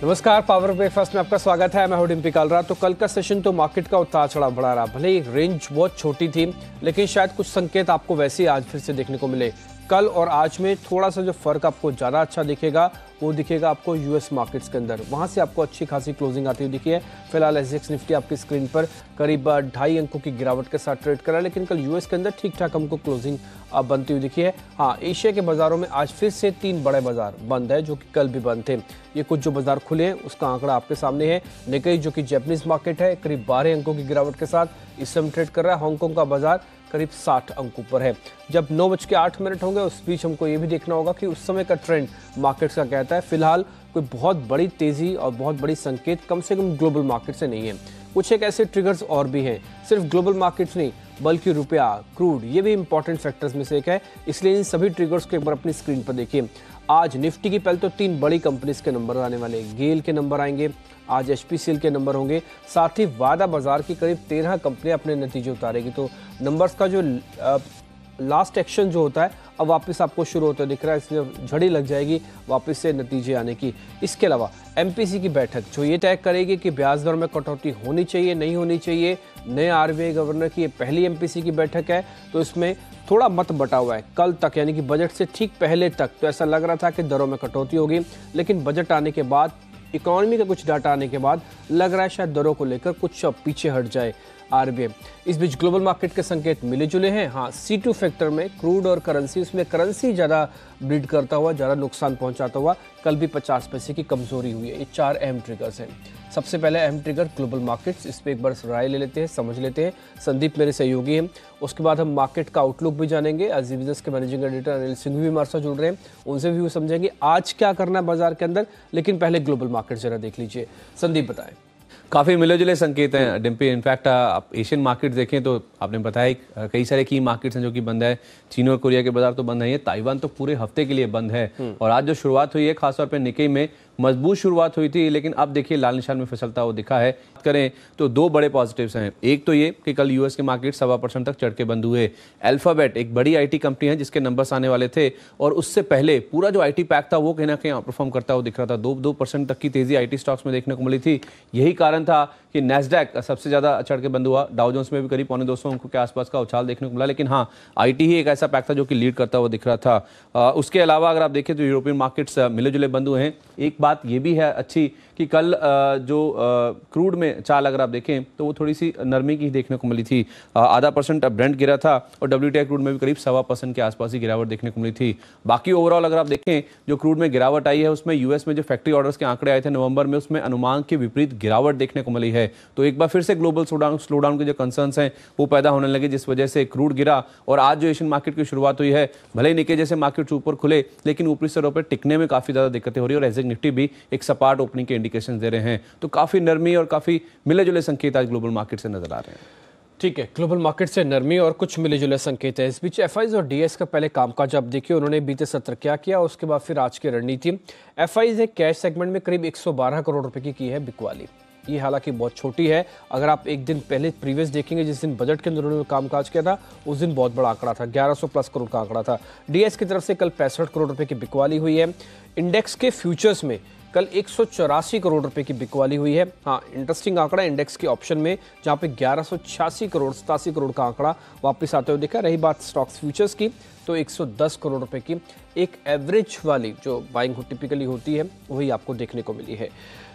नमस्कार, power breakfast में आपका स्वागत है। मैं हूं डिम्पी कालरा। तो कल का सेशन तो मार्केट का उतार चढ़ाव बढ़ा रहा। भले ही रेंज बहुत छोटी थी, लेकिन शायद कुछ संकेत आपको वैसे ही आज फिर से देखने को मिले। कल और आज में थोड़ा सा जो फर्क आपको ज़्यादा अच्छा दिखेगा वो दिखेगा आपको यूएस मार्केट्स के अंदर। वहाँ से आपको अच्छी खासी क्लोजिंग आती हुई दिखी है। फिलहाल एसजेएक्स निफ्टी आपकी स्क्रीन पर करीब 2.5 अंकों की गिरावट के साथ ट्रेड करा, लेकिन कल यूएस के अंदर ठीक ठाक हमको क्लोजिंग बनती हुई दिखी है। हाँ, एशिया के बाजारों में आज फिर से 3 बड़े बाजार बंद है, जो कि कल भी बंद थे। ये कुछ जो बाजार खुले हैं उसका आंकड़ा आपके सामने है। निकेई जो कि जापानीज मार्केट है, करीब 12 अंकों की गिरावट के साथ इस समय ट्रेड कर रहा है। हांगकांग का बाजार करीब 60 अंकों पर है। जब 9:08 होंगे उस बीच हमको ये भी देखना होगा कि उस समय का ट्रेंड मार्केट्स का कहता है। फिलहाल कोई बहुत बड़ी तेजी और बहुत बड़ी संकेत कम से कम ग्लोबल मार्केट से नहीं है। कुछ एक ऐसे ट्रिगर्स और भी हैं, सिर्फ ग्लोबल मार्केट्स नहीं बल्कि रुपया, क्रूड, ये भी इंपॉर्टेंट फैक्टर्स में से एक है। इसलिए इन सभी ट्रिगर्स को एक बार अपनी स्क्रीन पर देखिए। आज निफ्टी की पहले तो 3 बड़ी कंपनीज के नंबर आने वाले हैं। गेल के नंबर आएंगे, आज एचपीसीएल के नंबर होंगे, साथ ही वादा बाजार की करीब 13 कंपनियां अपने नतीजे उतारेगी। तो नंबर्स का जो लास्ट एक्शन जो होता है अब वापस आपको शुरू होता दिख रहा है, इसलिए झड़ी लग जाएगी वापस से नतीजे आने की। इसके अलावा एमपीसी की बैठक जो ये तय करेगी कि ब्याज दर में कटौती होनी चाहिए नहीं होनी चाहिए। नए आरबीआई गवर्नर की ये पहली एमपीसी की बैठक है, तो इसमें थोड़ा मत बटा हुआ है। कल तक यानी कि बजट से ठीक पहले तक तो ऐसा लग रहा था कि दरों में कटौती होगी, लेकिन बजट आने के बाद, इकोनॉमी का कुछ डाटा आने के बाद लग रहा है शायद दरों को लेकर कुछ पीछे हट जाए आरबीआई। इस बीच ग्लोबल मार्केट के संकेत मिले जुले हैं। हाँ, C2 फैक्टर में क्रूड और करेंसी, उसमें करेंसी ज़्यादा ब्लीड करता हुआ, ज़्यादा नुकसान पहुंचाता हुआ कल भी 50 पैसे की कमजोरी हुई है। ये 4 अहम ट्रिगर्स हैं। सबसे पहले अहम ट्रिगर ग्लोबल मार्केट्स, इस पर एक बार राय ले लेते हैं, समझ लेते हैं। संदीप मेरे सहयोगी हैं। उसके बाद हम मार्केट का आउटलुक भी जानेंगे। आज बिजनेस के मैनेजिंग एडिटर अनिल सिंह भी हमारे साथ जुड़ रहे हैं, उनसे भी समझेंगे आज क्या करना है बाजार के अंदर। लेकिन पहले ग्लोबल मार्केट जरा देख लीजिए। संदीप बताएं। काफ़ी मिले जुले संकेत हैं डिम्पी। इनफैक्ट आप एशियन मार्केट देखें तो आपने बताया कई सारे की मार्केट्स हैं जो कि बंद है। चीन और कोरिया के बाजार तो बंद नहीं है, ताइवान तो पूरे हफ्ते के लिए बंद है। और आज जो शुरुआत हुई है खासतौर पे निकेई में मजबूत शुरुआत हुई थी, लेकिन अब देखिए लाल निशान में फिसलता हुआ दिखा है। करें तो 2 बड़े पॉजिटिव्स हैं। एक तो ये कि कल यूएस के मार्केट 1.25% तक चढ़ के बंद हुए। अल्फाबेट एक बड़ी आईटी कंपनी है जिसके नंबर्स आने वाले थे, और उससे पहले पूरा जो आईटी पैक था वो कहीं ना कहीं परफॉर्म करता हुआ दिख रहा था। 2% तक की तेजी आईटी स्टॉक्स में देखने को मिली थी। यही कारण था कि नैस्डैक सबसे ज्यादा चढ़ के बंद हुआ। डाउ जोन्स में भी करीब 250 अंकों के आसपास का उछाल देखने को मिला। लेकिन हाँ, आईटी ही एक ऐसा पैक था जो कि लीड करता हुआ दिख रहा था। उसके अलावा अगर आप देखें तो यूरोपियन मार्केट्स मिले जुले बंद हुए हैं। एक बात ये भी है अच्छी कि कल जो क्रूड में चाल अगर आप देखें तो वो थोड़ी सी नरमी की देखने को मिली थी। 0.5% ब्रेंट गिरा था, और WTI क्रूड में भी करीब 1.25% के आसपास ही गिरावट देखने को मिली थी। बाकी ओवरऑल अगर आप देखें जो क्रूड में गिरावट आई है उसमें यूएस में जो फैक्ट्री ऑर्डर्स के आंकड़े आए थे नवंबर में, उसमें अनुमान के विपरीत गिरावट देखने को मिली है। तो एक बार फिर से ग्लोबल स्लोडाउन के जो कंसर्न्स हैं वो पैदा होने लगे, जिस वजह से क्रूड गिरा। और आज जो एशियन मार्केट की शुरुआत हुई है, भले ही निके जैसे मार्केट ऊपर खुले, लेकिन ऊपरी स्तरों पर टिकने में काफी ज्यादा दिक्कतें हो रही है, और एसजेएक्स निफ्टी भी एक सपाट ओपनिंग के इंडिकेशन दे रहे हैं। तो काफी नरमी और काफी मिले जुले संकेत आज ग्लोबल मार्केट से नजर आ रहे हैं। ठीक है, ग्लोबल मार्केट से नरमी और कुछ मिले जुले संकेत है। इस बीच एफआईज और डीएस का पहले कामकाज आप देखिए, उन्होंने बीते सत्र क्या किया, उसके बाद फिर आज की रणनीति। एफआईज ने कैश सेगमेंट में करीब 112 करोड़ रुपए की है बिकवाली। ये हालांकि बहुत छोटी है। अगर आप एक दिन पहले प्रीवियस देखेंगे, जिस दिन बजट के अंदर उन्होंने कामकाज किया था, उस दिन बहुत बड़ा आंकड़ा था, 1100 प्लस करोड़ का आंकड़ा था। डीएस की तरफ से कल 65 करोड़ रुपए की बिकवाली हुई है। इंडेक्स के फ्यूचर्स में कल 184 करोड़ रुपए की बिकवाली हुई है। हाँ, इंटरेस्टिंग आंकड़ा इंडेक्स के ऑप्शन में, जहां पे 1186 करोड़ 87 करोड़ का आंकड़ा वापस आते हुए दिखा। रही बात स्टॉक्स फ्यूचर्स की, तो 110 करोड़ रुपए की एक एवरेज वाली जो बाइंग टिपिकली होती है वही आपको देखने को मिली है।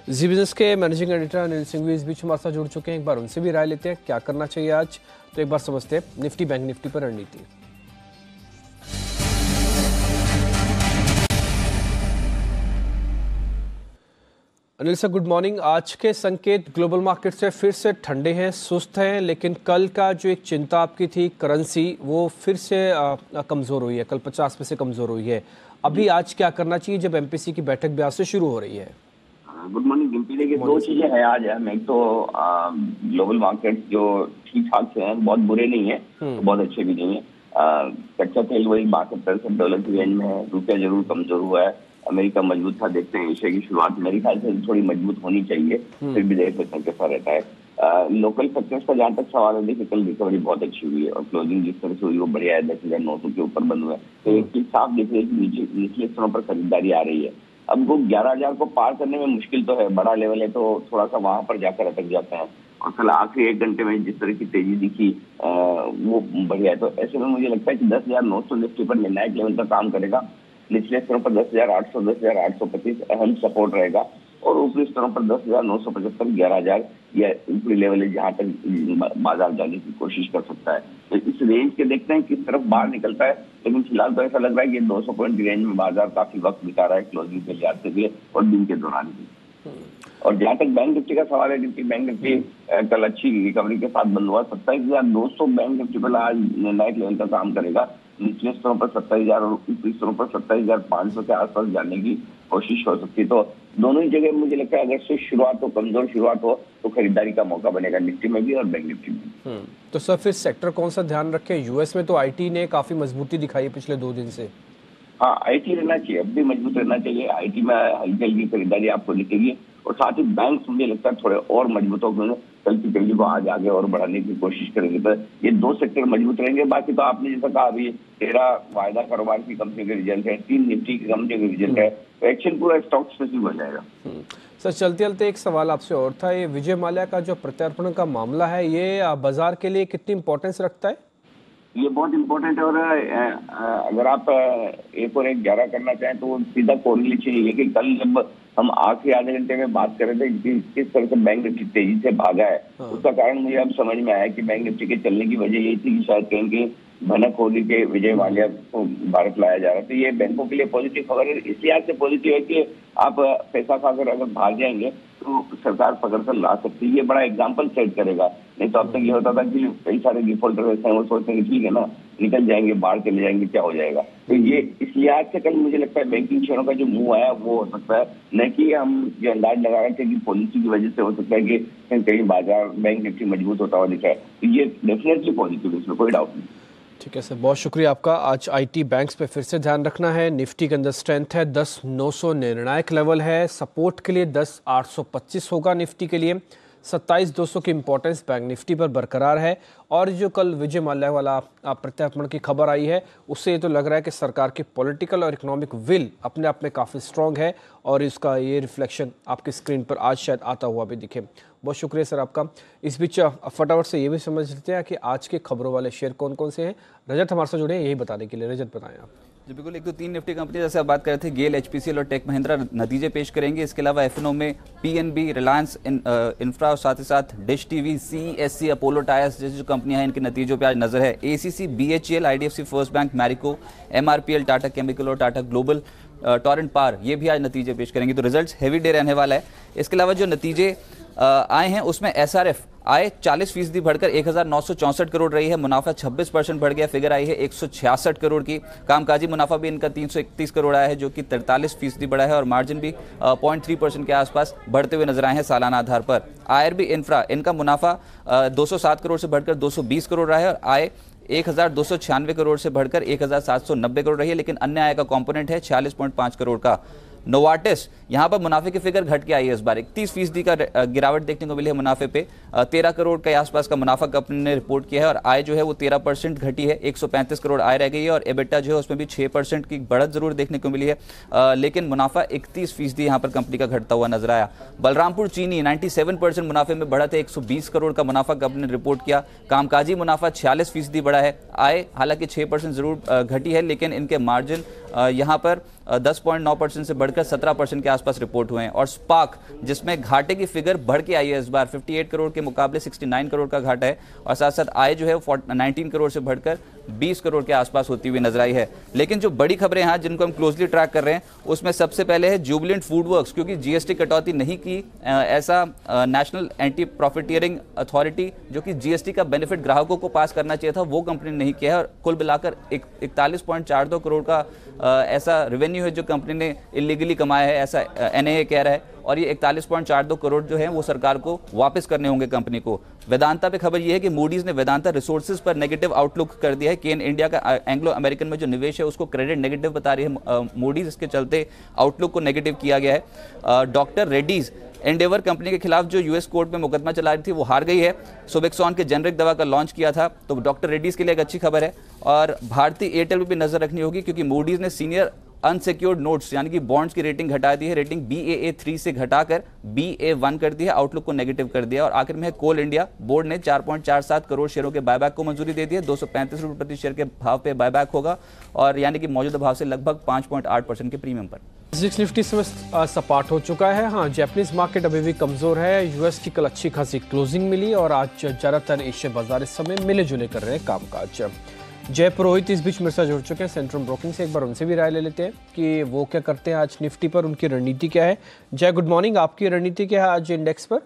जी बिजनेस के मैनेजिंग एडिटर अनिल सिंह भी इस बीच हमारे साथ जुड़ चुके हैं। एक बार उनसे भी राय लेते हैं क्या करना चाहिए आज। तो एक बार समझते हैं निफ्टी बैंक निफ्टी पर रणनीति। Anil sir, good morning. आज के संकेत ग्लोबल मार्केट से फिर से ठंडे हैं, सुस्त हैं, लेकिन कल का जो एक चिंता आपकी थी करेंसी, वो फिर से कमज़ोर हुई है। कल 50 पैसे कमज़ोर हुई है। अभी आज क्या करना चाहिए जब एमपीसी की बैठक ब्याज से शुरू हो रही है? Good morning Dimpy. देखिए, 2 चीजें हैं आज। एक तो ग्लोबल मार्केट जो ठीक ठाक से हैं, बहुत बुरे नहीं है तो बहुत अच्छे भी नहीं है। कच्चा तेल वही $72 की रेंज में है। रुपया जरूर कमजोर हुआ है। अमेरिका मजबूत था, देखते हैं एशिया की शुरुआत मेरे ख्याल से थोड़ी मजबूत होनी चाहिए, फिर भी देख सकते हैं कैसा रहता है। लोकल फैक्टर्स का जहाँ तक सवाल है, देखिए कल रिकवरी बहुत अच्छी हुई है और क्लोजिंग जिस तरह से हुई वो बढ़िया है। 10,900 के ऊपर बंद हुआ है, तो एक चीज साफ दिख रही है कि निचले स्तरों पर खरीदारी आ रही है। अब वो 11,000 को पार करने में मुश्किल तो है, बड़ा लेवल है तो थोड़ा सा वहां पर जाकर अटक जाते हैं। और कल आखिरी 1 घंटे में जिस तरह की तेजी दिखी वो बढ़िया है। तो ऐसे में मुझे लगता है कि 10,900 निफ्टी पर निर्णायक लेवल का काम करेगा। निचले स्तरों पर 10,800, 10,825 अहम सपोर्ट रहेगा और ऊपरी स्तरों पर 10,975, 11,000 या ऊपरी लेवल है जहां तक बाजार जाने की कोशिश कर सकता है। तो इस रेंज के देखते हैं किस तरफ बाहर निकलता है, लेकिन फिलहाल तो ऐसा लग रहा है कि 200 पॉइंट की रेंज में बाजार काफी वक्त बिता रहा है क्लोजिंग के लिहाज से भी और दिन के दौरान भी। और जहां तक बैंक निफ्टी का सवाल है, बैंक निफ्टी कल अच्छी रिकवरी के साथ बंद हुआ। 27,200 बैंक निफ्टी पर आज निर्णायक लेवल का काम करेगा। निचले स्तरों पर 27,000 और ऊपरी स्तरों पर 27,500 के आसपास जाने की कोशिश हो सकती है। तो दोनों ही जगह मुझे लगता है अगर से शुरुआत हो, कमजोर शुरुआत हो तो खरीदारी का मौका बनेगा निफ्टी में भी और बैंक निफ्टी में। तो सर फिर सेक्टर कौन सा ध्यान रखें? यूएस में तो आईटी ने काफी मजबूती दिखाई है पिछले 2 दिन से। हाँ, आईटी रहना चाहिए, अब भी मजबूत रहना चाहिए। आईटी में हल्की हल्की खरीदारी आपको दिखेगी और साथ ही बैंक मुझे लगता है थोड़े और मजबूत होंगे, कल की तेजी को आगे और बढ़ाने की कोशिश करेंगे। तो ये 2 सेक्टर मजबूत रहेंगे। बाकी तो आपने जैसा कहा अभी 13 वायदा कारोबार की कंपनी के रिजल्ट है, 3 निफ्टी की कंपनी के रिजल्ट है, तो एक्शन पूरा स्टॉक स्पेसिफिक हो जाएगा। सर चलते चलते एक सवाल आपसे और था, ये विजय माल्या का जो प्रत्यार्पण का मामला है ये बाजार के लिए कितनी इंपॉर्टेंस रखता है? ये बहुत इंपॉर्टेंट है और अगर आप 1 और 1 11 करना चाहें तो वो सीधा कोरिलेशन है कि कल जब हम आखिरी आधे घंटे में बात कर रहे थे कि किस तरह से बैंक निफ्टी तेजी से भागा है, उसका कारण मुझे अब समझ में आया कि बैंक निफ्टी के चलने की वजह यही थी कि शायद कहीं के भनक होली के विजय माल्या को भारत लाया जा रहा है। तो ये बैंकों के लिए पॉजिटिव खबर है। इस लिहाज से पॉजिटिव है कि आप पैसा खाकर अगर भाग जाएंगे तो सरकार पकड़ कर ला सकती है। ये बड़ा एग्जाम्पल सेट करेगा। नहीं तो अब तक ये होता था कि कई सारे डिफॉल्टर ऐसे हैं, वो सोचते हैं कि ठीक है ना, निकल जाएंगे, बाहर चले जाएंगे, क्या हो जाएगा। तो ये इस लिहाज से कल मुझे लगता है बैंकिंग शेयरों का जो मूव आया वो हो सकता है, न कि हम ये अंदाज लगा रहे थे कि पॉलिसी की वजह से हो सकता है कि कहीं बाजार बैंक निफ्टी मजबूत होता हुआ दिखा है। तो ये डेफिनेटली पॉजिटिव है, इसमें कोई डाउट नहीं। ठीक है सर, बहुत शुक्रिया आपका। आज आईटी बैंक्स पे फिर से ध्यान रखना है। निफ्टी के अंदर स्ट्रेंथ है 10,900 निर्णायक लेवल है, सपोर्ट के लिए 10,825 होगा निफ्टी के लिए, 27,200 की इंपॉर्टेंस बैंक निफ्टी पर बरकरार है। और जो कल विजय माल्या वाला प्रत्यार्पण की खबर आई है उससे ये तो लग रहा है कि सरकार की पॉलिटिकल और इकोनॉमिक विल अपने आप में काफ़ी स्ट्रॉन्ग है और इसका ये रिफ्लेक्शन आपकी स्क्रीन पर आज शायद आता हुआ भी दिखे। बहुत शुक्रिया सर आपका। इस बीच फटाफट से ये भी समझ लेते हैं कि आज के खबरों वाले शेयर कौन कौन से हैं। रजत हमारे साथ जुड़े हैं यही बताने के लिए। रजत बताएं आप। जी बिल्कुल, 1 तो 3 निफ्टी कंपनी जैसे आप बात कर रहे थे, गेल, एचपीसीएल और टेक महिंद्रा नतीजे पेश करेंगे। इसके अलावा एफएनओ में पीएनबी, रिलायंस इंफ्रा और साथ ही साथ dish TV, CSC, Apollo tyres जैसी जो कंपनियां हैं इनके नतीजों पे आज नजर है। ACC, BHEL, IDFC first bank, Marico, MRPL, Tata chemical और टाटा ग्लोबल, टॉरेंट पावर, ये भी आज नतीजे पेश करेंगे। तो रिजल्ट्स हैवी डे रहने वाला है। इसके अलावा जो नतीजे आए हैं उसमें एसआरएफ आय 40% बढ़कर 1,964 करोड़ रही है। मुनाफा 26% बढ़ गया, फिगर आई है 166 करोड़ की। कामकाजी मुनाफा भी इनका 331 करोड़ आया है जो कि 43% बढ़ा है और मार्जिन भी 0.3% के आसपास बढ़ते हुए नजर आए हैं सालाना आधार पर। आईआरबी इंफ्रा, इनका मुनाफा 207 करोड़ से बढ़कर 220 करोड़ रहा है और आय 1,296 करोड़ से बढ़कर 1,790 करोड़ रही है, लेकिन अन्य आय का कंपोनेंट है 46.5 करोड़ का। नोवार्टिस, यहां पर मुनाफे की फिगर घट के आई है इस बार, 31% का गिरावट देखने को मिली है मुनाफे पे। 13 करोड़ के आसपास का मुनाफा कंपनी ने रिपोर्ट किया है और आय जो है वो 13% घटी है, 135 करोड़ आय रह गई है और एबिटा जो है उसमें भी 6% की बढ़त जरूर देखने को मिली है, लेकिन मुनाफा 31% यहां पर कंपनी का घटता हुआ नजर आया। बलरामपुर चीनी 97% मुनाफे में बढ़त है, 120 करोड़ का मुनाफा कंपनी ने रिपोर्ट किया। कामकाजी मुनाफा 46% बढ़ा है। आय हालांकि 6% जरूर घटी है, लेकिन इनके मार्जिन यहां पर 10.9% से बढ़कर 17% के आसपास रिपोर्ट हुए हैं। और स्पार्क, जिसमें घाटे की फिगर बढ़ के आई है इस बार, 58 करोड़ के मुकाबले 69 करोड़ का घाटा है और साथ साथ आय जो है 19 करोड़ से बढ़कर 20 करोड़ के आसपास होती हुई नजर आई है। लेकिन जो बड़ी खबरें हैं जिनको हम क्लोजली ट्रैक कर रहे हैं उसमें सबसे पहले है जुबिलेंट फूडवर्क्स, क्योंकि जीएसटी कटौती नहीं की ऐसा नेशनल एंटी प्रॉफिटियरिंग अथॉरिटी जो कि जीएसटी का बेनिफिट ग्राहकों को पास करना चाहिए था वो कंपनी ने नहीं किया है और कुल मिलाकर 41.42 करोड़ का ऐसा रेवेन्यू है जो कंपनी ने इलीगली कमाया है, ऐसा एनएए कह रहा है और ये 41.42 करोड़ जो है वो सरकार को वापस करने होंगे कंपनी को। वेदांता पे खबर ये है कि मूडीज ने वेदांता रिसोर्सेज पर नेगेटिव आउटलुक कर दिया है। केन इंडिया का एंग्लो अमेरिकन में जो निवेश है उसको क्रेडिट नेगेटिव बता रही है मूडीज, इसके चलते आउटलुक को नेगेटिव किया गया है। डॉक्टर रेड्डीज एंडेवर कंपनी के खिलाफ जो यूएस कोर्ट में मुकदमा चला रही थी वो हार गई है। सुबेक्सॉन के जेनरिक दवा का लॉन्च किया था, तो डॉक्टर रेड्डीज के लिए एक अच्छी खबर है। और भारतीय एयरटेल पर भी नजर रखनी होगी क्योंकि मूडीज ने सीनियर अनसिक्योर्ड नोट्स यानी कि बॉन्ड्स की रेटिंग घटा दी है, रेटिंग BAA3 से घटाकर BA1 कर दी है, आउटलुक को नेगेटिव कर दिया। और आखिर में है कोल इंडिया, बोर्ड ने 4.47 करोड़ शेयरों के बायबैक को मंजूरी दे दी है। 235 रुपये प्रति शेयर के भाव पे बायबैक होगा और यानी कि मौजूदा भाव से लगभग 5.8% के प्रीमियम पर। सेंसेक्स निफ्टी समय सपाट हो चुका है। हाँ, जापानीज मार्केट अभी भी कमजोर है। यूएस की कल अच्छी खासी क्लोजिंग मिली और आज ज्यादातर एशिया बाजार इस समय मिले जुले कर रहे हैं कामकाज। जय पुरोहित इस बीच मेरे साथ जुड़ चुके हैं सेंट्रम ब्रोकिंग से। एक बार उनसे भी राय ले लेते हैं कि वो क्या करते हैं आज निफ्टी पर, उनकी रणनीति क्या है। जय, गुड मॉर्निंग, आपकी रणनीति क्या है आज इंडेक्स पर?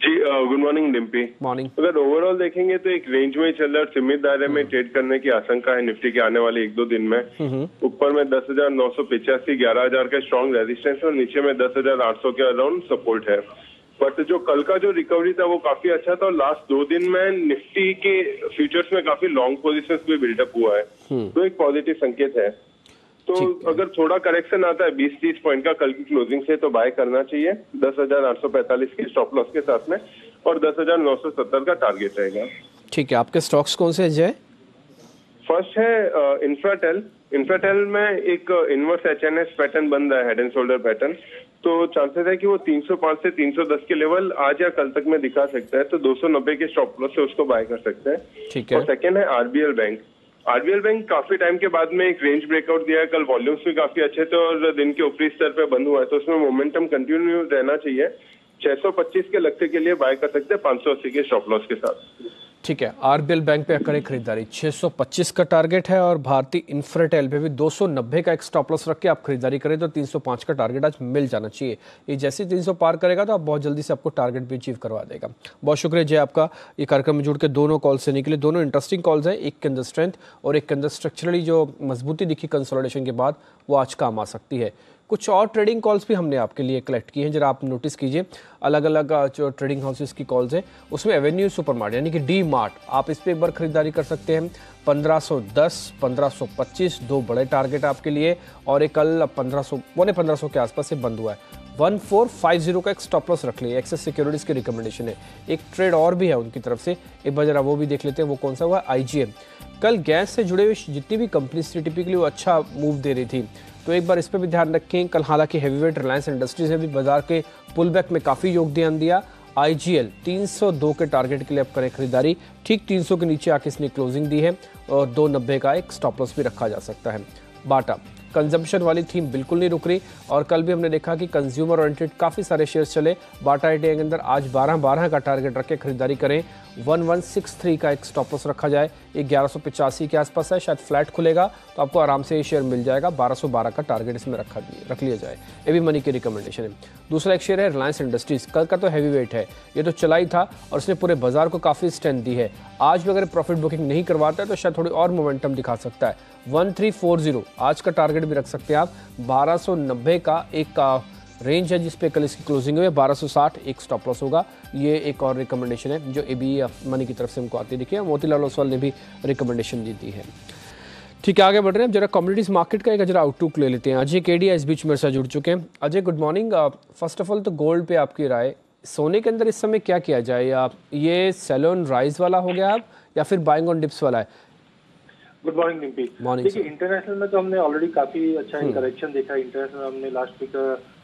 जी गुड मॉर्निंग डिम्पी। मॉर्निंग। अगर ओवरऑल देखेंगे तो एक रेंज में चल रहा है, सीमित दायरे में ट्रेड करने की आशंका है निफ्टी के आने वाले 1-2 दिन में। ऊपर में 10,985 11,000 का स्ट्रॉन्ग रेजिस्टेंस और नीचे में 10,800 के अराउंड सपोर्ट है। बट जो कल का जो रिकवरी था वो काफी अच्छा था और लास्ट 2 दिन में निफ्टी के फ्यूचर्स में काफी लॉन्ग पोजीशंस भी बिल्डअप हुआ है, तो एक पॉजिटिव संकेत है। तो अगर थोड़ा करेक्शन आता है 20-30 पॉइंट का कल की क्लोजिंग से तो बाय करना चाहिए 10,845 के स्टॉप लॉस के साथ में और 10,970 का टारगेट रहेगा। ठीक है, आपके स्टॉक्स कौन से हैं जय? फर्स्ट है इंफ्राटेल। इंफ्राटेल में एक इनवर्स HNS पैटर्न बन रहा है, हेड एंड शोल्डर पैटर्न, तो चांसेस है कि वो 305 से 310 के लेवल आज या कल तक में दिखा सकता है, तो 290 के स्टॉप लॉस से उसको बाय कर सकते हैं। ठीक है। और सेकेंड है RBL बैंक। RBL बैंक काफी टाइम के बाद में एक रेंज ब्रेकआउट दिया है। कल वॉल्यूम्स भी काफी अच्छे थे और दिन के ऊपरी स्तर पे बंद हुआ है, तो उसमें मोमेंटम कंटिन्यू रहना चाहिए। 625 के लगते के लिए बाय कर सकते हैं 580 के स्टॉप लॉस के साथ। ठीक है, RBL बैंक पे करें खरीदारी। 625 का टारगेट है और भारतीय इंफ्राटेल पे भी 290 का एक स्टॉप लॉस रख के आप खरीदारी करें तो 305 का टारगेट आज मिल जाना चाहिए। ये जैसे 300 पार करेगा तो आप बहुत जल्दी से आपको टारगेट भी अचीव करवा देगा। बहुत शुक्रिया जय आपका ये कार्यक्रम में जुड़ के दोनों कॉल से निकले। दोनों इंटरेस्टिंग कॉल्स हैं, एक के अंदर स्ट्रेंथ और एक के अंदर स्ट्रक्चरली जो मजबूती दिखी कंसोलिडेशन के बाद वो आज काम आ सकती है। कुछ और ट्रेडिंग कॉल्स भी हमने आपके लिए कलेक्ट की हैं, जरा आप नोटिस कीजिए। अलग अलग जो ट्रेडिंग हाउसेस की कॉल्स हैं उसमें एवेन्यू सुपरमार्ट यानी कि डी मार्ट, आप इस पर एक बार खरीदारी कर सकते हैं। 1510, 1525 दो बड़े टारगेट आपके लिए और एक कल 1500 के आसपास से बंद हुआ है। 1450 का एक स्टॉप लॉस रख लिया। एक्सेस सिक्योरिटीज की रिकमेंडेशन है। एक ट्रेड और भी है उनकी तरफ से, एक बार जरा वो भी देख लेते हैं। वो कौन सा हुआ? IGM। कल गैस से जुड़े हुए जितनी भी कंपनीज थी टिपिकली वो अच्छा मूव दे रही थी, तो एक बार इस पर भी ध्यान रखें। कल हालांकि हैवीवेट रिलायंस इंडस्ट्रीज ने भी बाजार के पुल बैक में काफ़ी योगदान दिया। IGL 302 के टारगेट के लिए आप करें खरीदारी। ठीक 300 के नीचे आके इसने क्लोजिंग दी है और 290 का एक स्टॉप लॉस भी रखा जा सकता है। बाटा कंजम्पशन वाली थीम बिल्कुल नहीं रुक रही और कल भी हमने देखा कि कंज्यूमर ओरिएंटेड काफ़ी सारे शेयर्स चले। बाटा इंडिया के अंदर आज 12 का टारगेट रख के खरीदारी करें। 1163 का एक स्टॉप लॉस रखा जाए। ये 1185 के आसपास है, शायद फ्लैट खुलेगा तो आपको आराम से ये शेयर मिल जाएगा। 1212 का टारगेट इसमें रख लिया जाए। ये भी मनी की रिकमेंडेशन है। दूसरा एक शेयर है रिलायंस इंडस्ट्रीज। कल का तो हैवी वेट है, ये तो चला ही था और इसने पूरे बाजार को काफ़ी स्ट्रेंथ दी है। आज भी अगर प्रॉफिट बुकिंग नहीं करवाता है तो शायद थोड़ी और मोमेंटम दिखा सकता है। 1340 आज का टारगेट भी रख सकते हैं आप। 1290 का एक रेंज है जिस पे कल इसकी क्लोजिंग हुई है। 1260 एक स्टॉप लॉस होगा। ये एक और रिकमेंडेशन है जो ABE मनी की तरफ से हमको आती दिखी। मोतीलाल ओसवाल ने भी रिकमेंडेशन दी है। ठीक है, आगे बढ़ रहे हैं। जरा कम्युनिटीज मार्केट का एक जरा आउटलुक ले लेते हैं। अजय केडिया इस बीच मेरे साथ जुड़ चुके हैं। Ajay good morning. First of all तो गोल्ड पे आपकी राय, सोने के अंदर इस समय क्या किया जाए? या ये सेल ऑन राइज वाला हो गया अब या फिर बाइंग ऑन डिप्स वाला है? Good morning Dimpy. देखिए इंटरनेशनल में तो हमने ऑलरेडी काफी अच्छा करेक्शन देखा। इंटरनेशनल हमने लास्ट वीक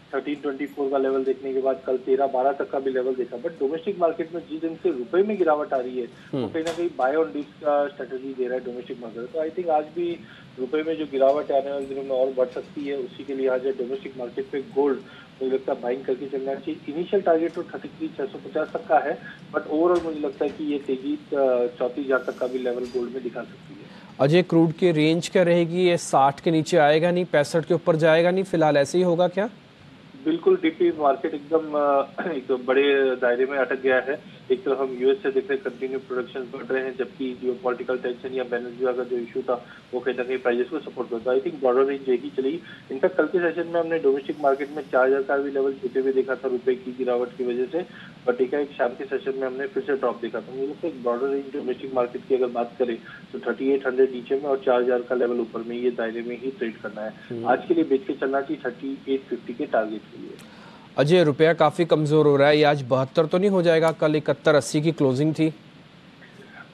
1324 का लेवल देखने के बाद कल 1312 तक का भी लेवल देखा। बट डोमेस्टिक मार्केट में जिस दिन से रुपए में गिरावट आ रही है वो कहीं ना कहीं बाय ऑन डिप्स का स्ट्रेटेजी दे रहा है डोमेस्टिक मार्केट। तो आई थिंक आज भी रुपए में जो गिरावट आने वाले दिनों में और बढ़ सकती है, उसी के लिए आज डोमेस्टिक मार्केट पे गोल्ड मुझे लगता है बाइंग करके चलना चाहिए। इनिशियल टारगेट तो 33,650 तक का है, बट ओवरऑल मुझे लगता है कि ये तेजी 34,000 तक का भी लेवल गोल्ड में दिखा सकती है। अजय क्रूड की रेंज क्या रहेगी? ये 60 के नीचे आएगा नहीं, 65 के ऊपर जाएगा नहीं, फिलहाल ऐसे ही होगा क्या? बिल्कुल डीपी मार्केट एकदम एक बड़े दायरे में अटक गया है। एक तरफ हम यूएस से देख रहे कंटिन्यू प्रोडक्शन बढ़ रहे हैं, जबकि जो पॉलिटिकल टेंशन या वेनेजुएला का जो इशू था वो कहीं ना कहीं प्राइसेस को सपोर्ट करता है। आई थिंक ब्रॉडर रेंज यही चलेगी। इनफैक्ट कल के सेशन में हमने डोमेस्टिक मार्केट में 4000 का भी लेवल छूते हुए देखा था रुपए की गिरावट की वजह से, बट एक शाम के सेशन में हमने फिर से ड्रॉप देखा था। मुझे लगता है ब्रॉडर रेंज डोमेस्टिक मार्केट की अगर बात करें तो 3800 नीचे में और 4000 का लेवल ऊपर में, ये दायरे में ही ट्रेड करना है। आज के लिए बेच के चलना चाहिए 3850 के टारगेट के लिए। अजय रुपया काफ़ी कमज़ोर हो रहा है, ये आज 72 तो नहीं हो जाएगा? कल 7180 की क्लोजिंग थी।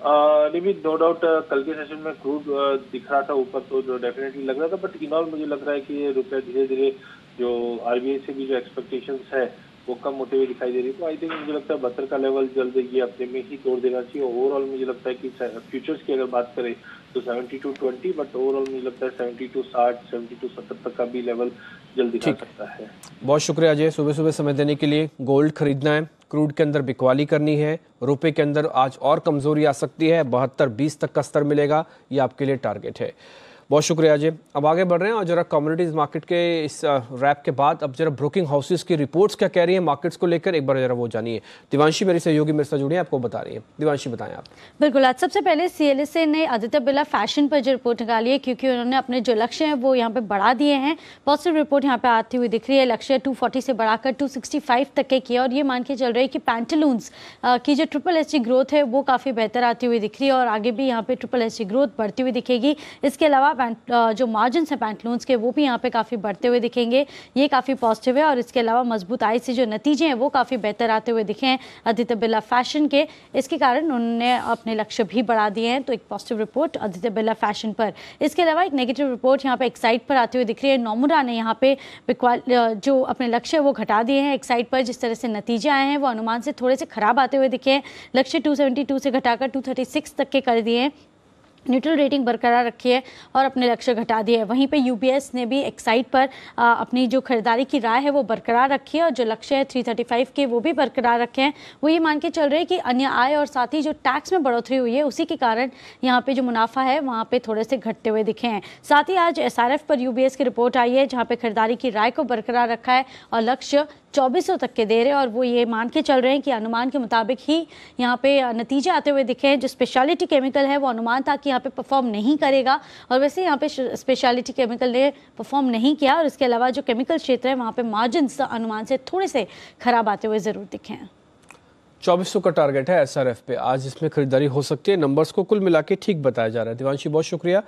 नहीं, नो डाउट कल के सेशन में क्रूड दिख रहा था ऊपर, तो जो डेफिनेटली लग रहा था, बट इन ऑल मुझे लग रहा है कि ये रुपया धीरे धीरे जो आरबीआई से भी जो एक्सपेक्टेशंस है वो कम होते हुए दिखाई दे रही है। तो आई थिंक मुझे लगता है 72 का लेवल जल्द ये अपने में ही तोड़ देना चाहिए। ओवरऑल मुझे लगता है कि फ्यूचर्स की अगर बात करें तो 72.20, बट ओवरऑल मुझे लगता है 72.60, 72.70 तक का भी लेवल जल्द दिखा सकता है। बहुत शुक्रिया अजय, सुबह सुबह समय देने के लिए। गोल्ड खरीदना है, क्रूड के अंदर बिकवाली करनी है, रुपए के अंदर आज और कमजोरी आ सकती है, 72.20 तक का स्तर मिलेगा, ये आपके लिए टारगेट है। बहुत शुक्रिया अजय। अब आगे बढ़ रहे हैं और जरा कम्युनिटीज मार्केट के इस रैप के बाद अब जरा ब्रोकिंग हाउसेस की रिपोर्ट्स क्या कह रही है मार्केट्स को लेकर, एक बार जरा वो जानिए। दिवांशी मेरी सहयोगी मेरे साथ जुड़ी है, आपको बता रही है। दिवांशी बताएं आप। बिल्कुल, आज सबसे पहले सीएलएसए ने आदित्य बिरला फैशन पर जो रिपोर्ट निकाली है, क्योंकि उन्होंने अपने जो लक्ष्य हैं वो यहाँ पे बढ़ा दिए हैं। पॉजिटिव रिपोर्ट यहाँ पे आती हुई दिख रही है। लक्ष्य 240 से बढ़ाकर 265 तक के किया और ये मान के चल रही है कि पैंटालून्स की जो SSSG ग्रोथ है वो काफ़ी बेहतर आती हुई दिख रही है और आगे भी यहाँ पे SSSG ग्रोथ बढ़ती हुई दिखेगी। इसके अलावा जो मार्जिन्स हैं पैंटालून्स के वो भी यहाँ पे काफ़ी बढ़ते हुए दिखेंगे, ये काफ़ी पॉजिटिव है। और इसके अलावा मजबूत आई से जो नतीजे हैं वो काफ़ी बेहतर आते हुए दिखे हैं आदित्य बिरला फैशन के, इसके कारण उन्होंने अपने लक्ष्य भी बढ़ा दिए हैं। तो एक positive report Aditya Birla fashion पर। इसके अलावा एक नेगेटिव रिपोर्ट यहाँ पे एक्साइड पर आती हुई दिख रही है। नोमुरा ने यहाँ पे जो अपने लक्ष्य वो घटा दिए हैं। एक्साइड पर जिस तरह से नतीजे आए हैं वो अनुमान से थोड़े से खराब आते हुए दिखे हैं। लक्ष्य 272 से घटाकर 236 तक के कर दिए हैं। न्यूट्रल रेटिंग बरकरार रखी है और अपने लक्ष्य घटा दिए है। वहीं पे यूबीएस ने भी एक्साइड पर अपनी जो खरीदारी की राय है वो बरकरार रखी है और जो लक्ष्य है 335 के वो भी बरकरार रखे हैं। वो ये मान के चल रहे हैं कि अन्य आय और साथ ही जो टैक्स में बढ़ोतरी हुई है उसी के कारण यहाँ पे जो मुनाफा है वहाँ पे थोड़े से घटते हुए दिखे हैं। साथ ही आज एसआरएफ पर यूबीएस की रिपोर्ट आई है जहाँ पे खरीदारी की राय को बरकरार रखा है और लक्ष्य 2400 तक के दे रहे हैं और वो ये मान के चल रहे हैं कि अनुमान के मुताबिक ही यहाँ पे नतीजे आते हुए दिखे हैं। जो स्पेशलिटी केमिकल है वो अनुमान था कि यहाँ पे परफॉर्म नहीं करेगा और वैसे यहाँ पे स्पेशलिटी केमिकल ने परफॉर्म नहीं किया और इसके अलावा जो केमिकल क्षेत्र है वहाँ पे मार्जिन्स अनुमान से थोड़े से खराब आते हुए जरूर दिखे हैं। 2400 का टारगेट है एसआरएफ पे, आज इसमें खरीदारी हो सकती है। नंबर्स को कुल मिला के ठीक बताया जा रहा है। दिवांशी बहुत शुक्रिया।